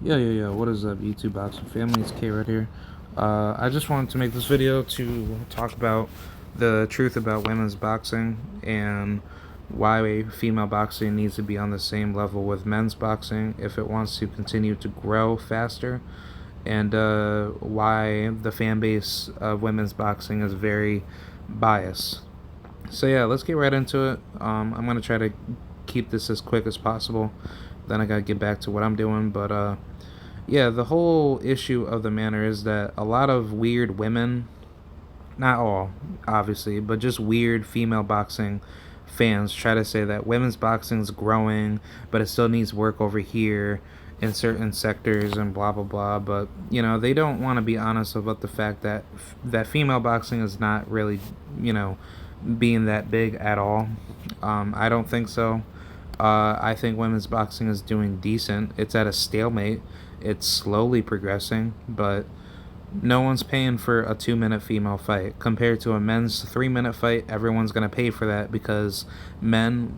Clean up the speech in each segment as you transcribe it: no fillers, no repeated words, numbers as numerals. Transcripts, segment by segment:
Yeah. What is up, YouTube Boxing family? It's K right here. I just wanted to make this video to talk about the truth about women's boxing and why female boxing needs to be on the same level with men's boxing if it wants to continue to grow faster, and why the fan base of women's boxing is very biased. So yeah, let's get right into it. I'm gonna try to keep this as quick as possible. Then I gotta get back to what I'm doing, but yeah, the whole issue of the matter is that a lot of weird women, not all, obviously, but just weird female boxing fans try to say that women's boxing is growing, but it still needs work over here in certain sectors and blah blah blah. But they don't want to be honest about the fact that female boxing is not really, being that big at all. I don't think so. I think women's boxing is doing decent. It's at a stalemate. It's slowly progressing, but no one's paying for a 2 minute female fight compared to a men's 3 minute fight. Everyone's gonna pay for that because men,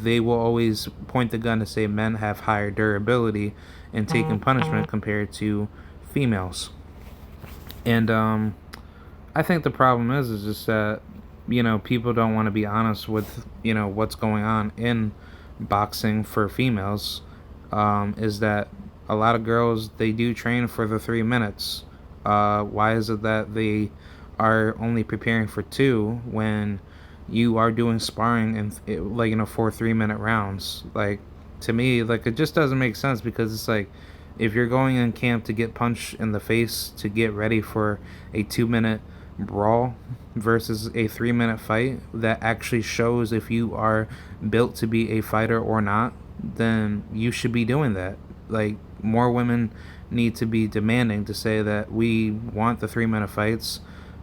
they will always point the gun to say men have higher durability and taking punishment compared to females. And I think the problem is just that people don't want to be honest with what's going on in boxing for females. Is that a lot of girls, they do train for the 3 minutes. Why is it that they are only preparing for two when you are doing sparring and for 3 minute rounds? Like, to me, like, it just doesn't make sense, because it's like, if you're going in camp to get punched in the face to get ready for a 2 minute brawl versus a 3 minute fight that actually shows if you are built to be a fighter or not, then you should be doing that. Like, more women need to be demanding to say that we want the 3 minute fights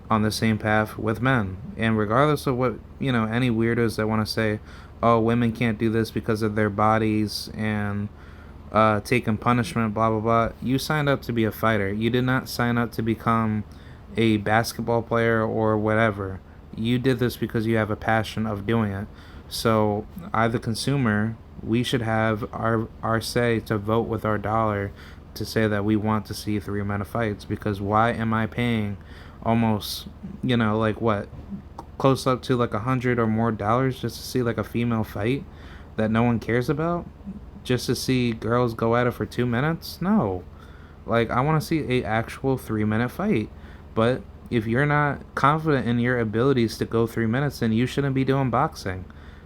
on the same path with men. And regardless of what, any weirdos that want to say, oh, women can't do this because of their bodies and taking punishment, blah blah blah. You signed up to be a fighter. You did not sign up to become a basketball player or whatever. You did this because you have a passion of doing it. So I, the consumer, we should have our say to vote with our dollar to say that we want to see 3 minute fights. Because why am I paying almost, like, what, close up to like $100 or more just to see like a female fight that no one cares about, just to see girls go at it for 2 minutes? No. Like, I want to see a actual 3 minute fight. But if you're not confident in your abilities to go 3 minutes, then you shouldn't be doing boxing.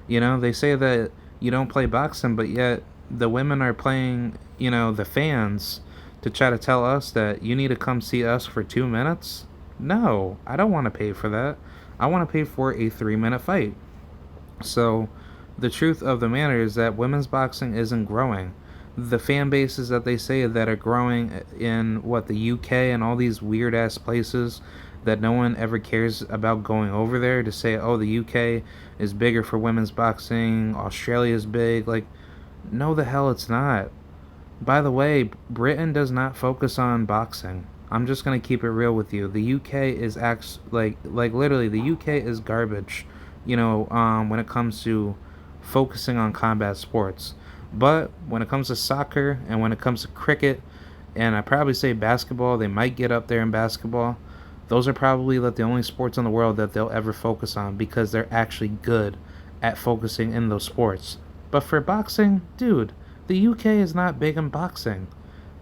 They say that you don't play boxing, but yet the women are playing, the fans, to try to tell us that you need to come see us for 2 minutes. No, I don't want to pay for that. I want to pay for a 3 minute fight. So the truth of the matter is that women's boxing isn't growing. The fan bases that they say that are growing in what, the UK and all these weird ass places that no one ever cares about going over there to say, oh, the UK is bigger for women's boxing, Australia's big. Like, no, the hell it's not. By the way, Britain does not focus on boxing. I'm just gonna keep it real with you. The UK is like literally, the UK is garbage. When it comes to focusing on combat sports. But when it comes to soccer and when it comes to cricket, and I probably say basketball, they might get up there in basketball. Those are probably like the only sports in the world that they'll ever focus on, because they're actually good at focusing in those sports. But for boxing, dude, the UK is not big in boxing.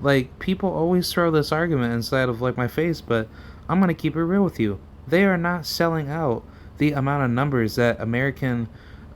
Like, people always throw this argument inside of like my face, but I'm gonna keep it real with you. They are not selling out the amount of numbers that American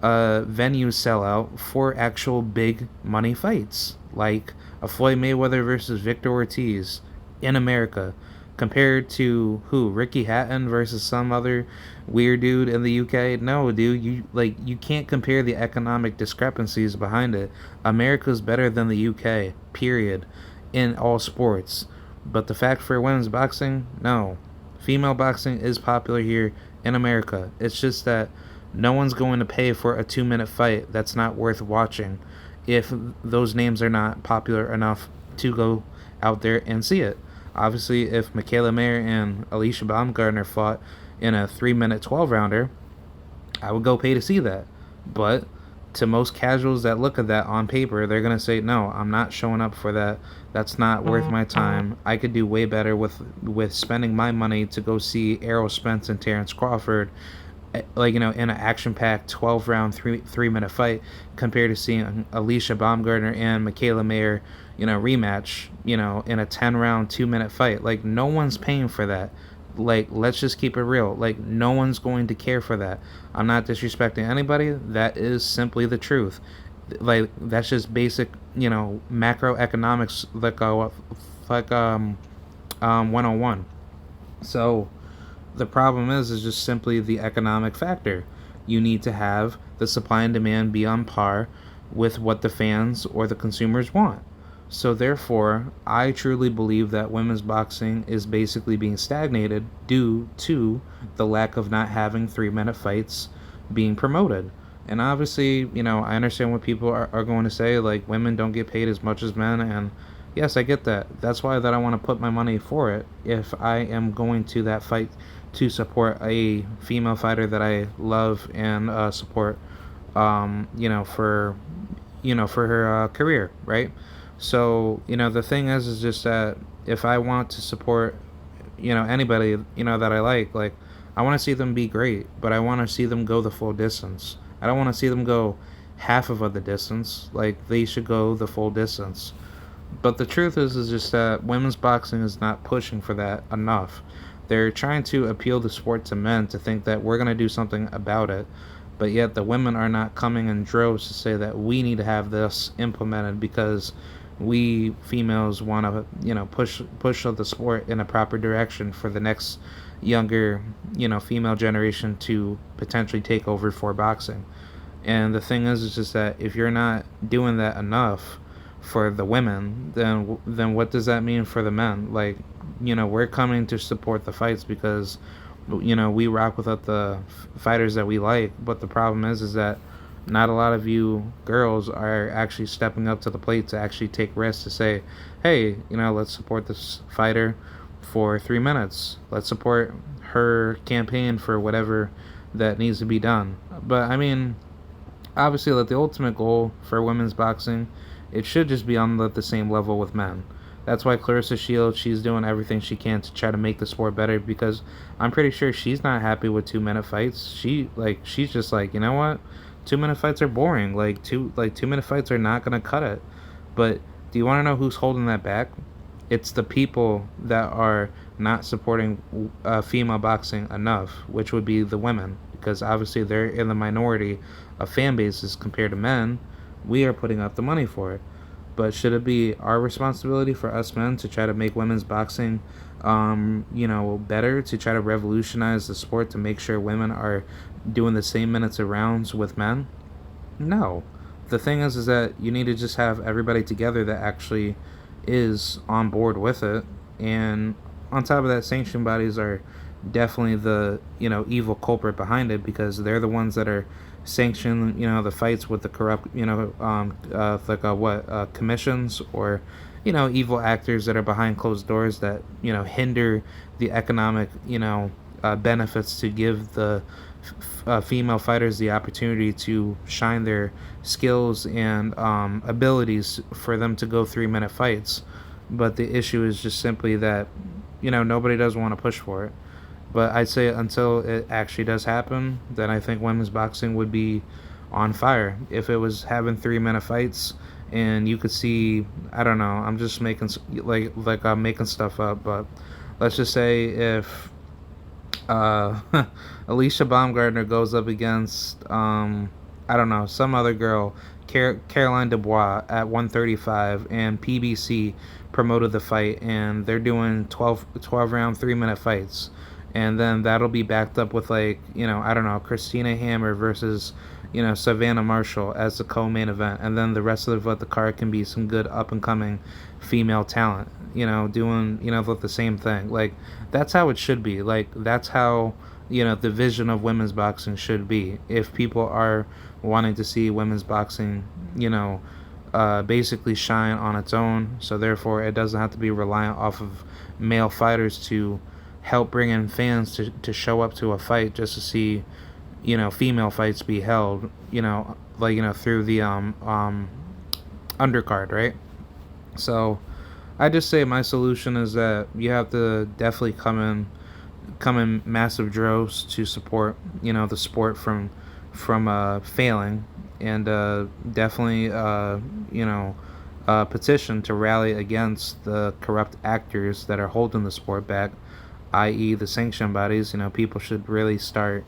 venues sell out for actual big money fights, like a Floyd Mayweather versus Victor Ortiz in America, compared to who, Ricky Hatton versus some other weird dude in the UK. No, dude, you can't compare the economic discrepancies behind it. America's better than the UK, period, in all sports. But the fact for women's boxing, no. Female boxing is popular here in America. It's just that no one's going to pay for a 2 minute fight that's not worth watching if those names are not popular enough to go out there and see it. Obviously, if Michaela Mayer and Alicia Baumgartner fought in a 3 minute 12 rounder, I would go pay to see that. But to most casuals that look at that on paper, they're gonna say, "No, I'm not showing up for that. That's not worth my time. I could do way better with spending my money to go see Errol Spence and Terrence Crawford, like, in an action-packed 12-round 3 minute fight, compared to seeing Alicia Baumgardner and Michaela Mayer, rematch, in a 10-round 2-minute fight. Like, no one's paying for that. Like, let's just keep it real. Like, no one's going to care for that. I'm not disrespecting anybody. That is simply the truth. Like, that's just basic, macroeconomics, like 101. So the problem is just simply the economic factor. You need to have the supply and demand be on par with what the fans or the consumers want. So therefore, I truly believe that women's boxing is basically being stagnated due to the lack of not having 3 minute fights being promoted. And obviously, I understand what people are going to say, like, women don't get paid as much as men, and yes, I get that. That's why that I want to put my money for it. If I am going to that fight to support a female fighter that I love and support, for her career, right? So, the thing is just that if I want to support, anybody, that I like, I want to see them be great, but I want to see them go the full distance. I don't want to see them go half of the distance. Like, they should go the full distance. But the truth is just that women's boxing is not pushing for that enough. They're trying to appeal the sport to men to think that we're going to do something about it, but yet the women are not coming in droves to say that we need to have this implemented because we females want to, push the sport in a proper direction for the next younger, female generation to potentially take over for boxing. And the thing is just that if you're not doing that enough for the women, then what does that mean for the men? Like, we're coming to support the fights because, we rock with the fighters that we like. But the problem is that not a lot of you girls are actually stepping up to the plate to actually take risks to say, hey, let's support this fighter for 3 minutes. Let's support her campaign for whatever that needs to be done. But I mean, obviously, like, the ultimate goal for women's boxing, it should just be on the same level with men. That's why Clarissa Shields, she's doing everything she can to try to make the sport better, because I'm pretty sure she's not happy with 2 minute fights. She's just like, you know what? 2 minute fights are boring. Like 2 minute fights are not gonna cut it. But do you want to know who's holding that back? It's the people that are not supporting female boxing enough, which would be the women, because obviously they're in the minority of fan bases compared to men. We are putting up the money for it. But should it be our responsibility for us men to try to make women's boxing, better, to try to revolutionize the sport, to make sure women are doing the same minutes of rounds with men? No. The thing is that you need to just have everybody together that actually is on board with it. And on top of that, sanction bodies are definitely the, evil culprit behind it, because they're the ones that are sanction, the fights with the corrupt, commissions, or, evil actors that are behind closed doors that, hinder the economic, benefits to give the female fighters the opportunity to shine their skills and abilities for them to go 3 minute fights. But the issue is just simply that, nobody does want to push for it. But I'd say until it actually does happen, then I think women's boxing would be on fire. If it was having 3 minute fights, and you could see, I don't know, I'm just making I'm making stuff up, but let's just say if Alicia Baumgardner goes up against I don't know, some other girl, Caroline Dubois, at 135, and PBC promoted the fight, and they're doing 12 round 3 minute fights. And then that'll be backed up with, I don't know, Christina Hammer versus, Savannah Marshall as the co-main event. And then the rest of the card can be some good up-and-coming female talent, doing, the same thing. Like, that's how it should be. Like, that's how, the vision of women's boxing should be. If people are wanting to see women's boxing, basically shine on its own. So therefore, it doesn't have to be reliant off of male fighters to help bring in fans to show up to a fight just to see, female fights be held. like, through the undercard, right? So I just say my solution is that you have to definitely come in massive droves to support, the sport from failing, and definitely petition to rally against the corrupt actors that are holding the sport back, i.e., the sanction bodies. People should really start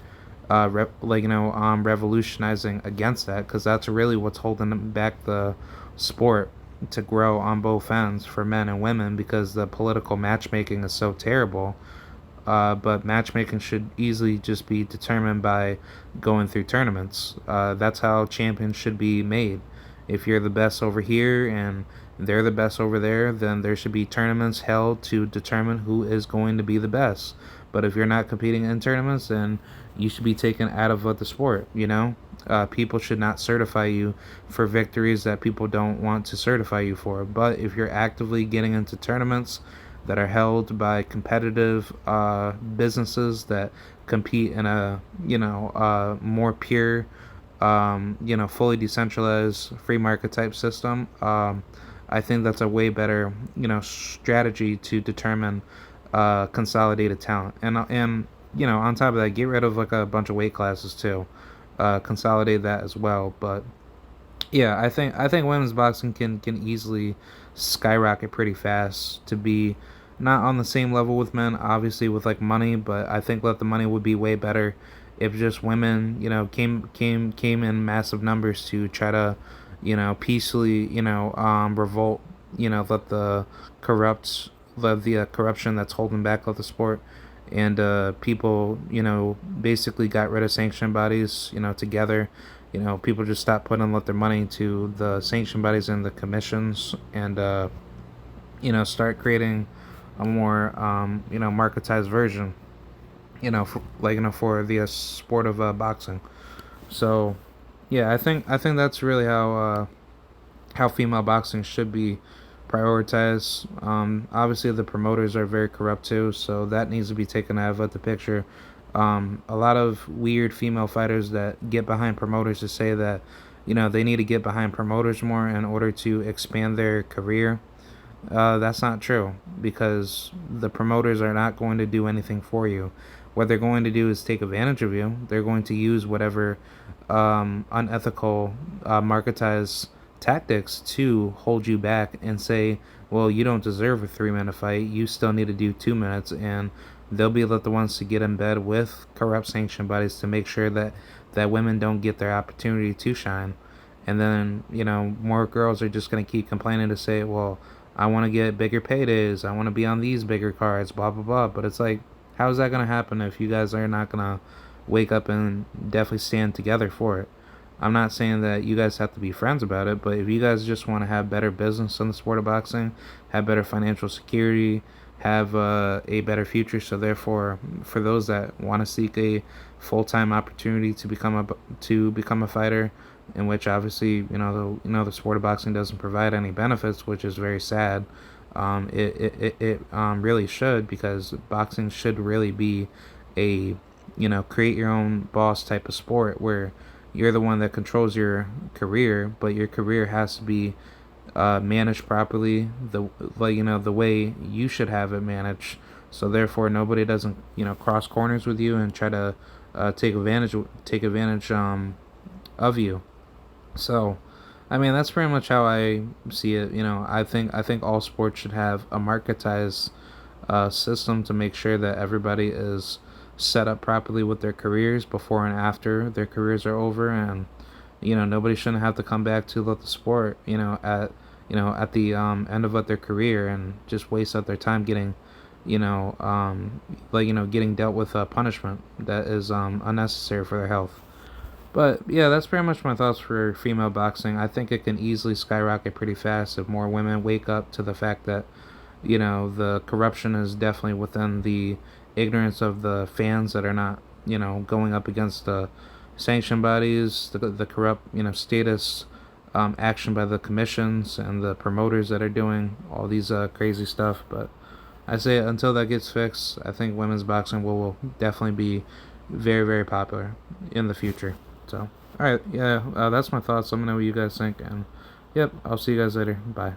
revolutionizing against that, because that's really what's holding back the sport to grow on both ends for men and women, because the political matchmaking is so terrible. But matchmaking should easily just be determined by going through tournaments. That's how champions should be made. If you're the best over here and they're the best over there, then there should be tournaments held to determine who is going to be the best. But if you're not competing in tournaments, then you should be taken out of the sport. People should not certify you for victories that people don't want to certify you for. But if you're actively getting into tournaments that are held by competitive businesses that compete in a more pure, fully decentralized free market type system. I think that's a way better strategy to determine consolidated talent, and on top of that, get rid of like a bunch of weight classes too. Consolidate that as well. But yeah, I think women's boxing can easily skyrocket pretty fast to be not on the same level with men, obviously with like money, but I think that the money would be way better if just women, came in massive numbers to try to, peacefully, revolt, let the corruption that's holding back of the sport, and people, basically got rid of sanction bodies, together. People just stopped putting and let their money to the sanction bodies and the commissions, and start creating a more marketized version, for the sport of boxing. So yeah, I think that's really how female boxing should be prioritized. Obviously, the promoters are very corrupt too, so that needs to be taken out of the picture. A lot of weird female fighters that get behind promoters to say that, they need to get behind promoters more in order to expand their career. That's not true, because the promoters are not going to do anything for you. What they're going to do is take advantage of you. They're going to use whatever unethical marketized tactics to hold you back and say, well, you don't deserve a 3 minute fight. You still need to do 2 minutes. And they'll be the ones to get in bed with corrupt sanction bodies to make sure that women don't get their opportunity to shine. And then, more girls are just going to keep complaining to say, well, I want to get bigger paydays. I want to be on these bigger cards, blah, blah, blah. But it's like, how is that going to happen if you guys are not going to wake up and definitely stand together for it? I'm not saying that you guys have to be friends about it, but if you guys just want to have better business in the sport of boxing, have better financial security, have a better future, so therefore, for those that want to seek a full-time opportunity to become a fighter, in which obviously the sport of boxing doesn't provide any benefits, which is very sad. It really should, because boxing should really be a create your own boss type of sport, where you're the one that controls your career, but your career has to be managed properly, the way you should have it managed. So therefore, nobody doesn't cross corners with you and try to take advantage of you. So, I mean, that's pretty much how I see it. I think all sports should have a marketized system to make sure that everybody is set up properly with their careers before and after their careers are over, and nobody shouldn't have to come back to let the sport at the end of their career and just waste up their time getting getting dealt with punishment that is unnecessary for their health. But yeah, that's pretty much my thoughts for female boxing. I think it can easily skyrocket pretty fast if more women wake up to the fact that the corruption is definitely within the ignorance of the fans that are not going up against the sanction bodies, the corrupt status action by the commissions and the promoters that are doing all these crazy stuff. But I say until that gets fixed, I think women's boxing will definitely be very, very popular in the future. So Alright, yeah, that's my thoughts. Let me know what you guys think, and yep, I'll see you guys later. Bye.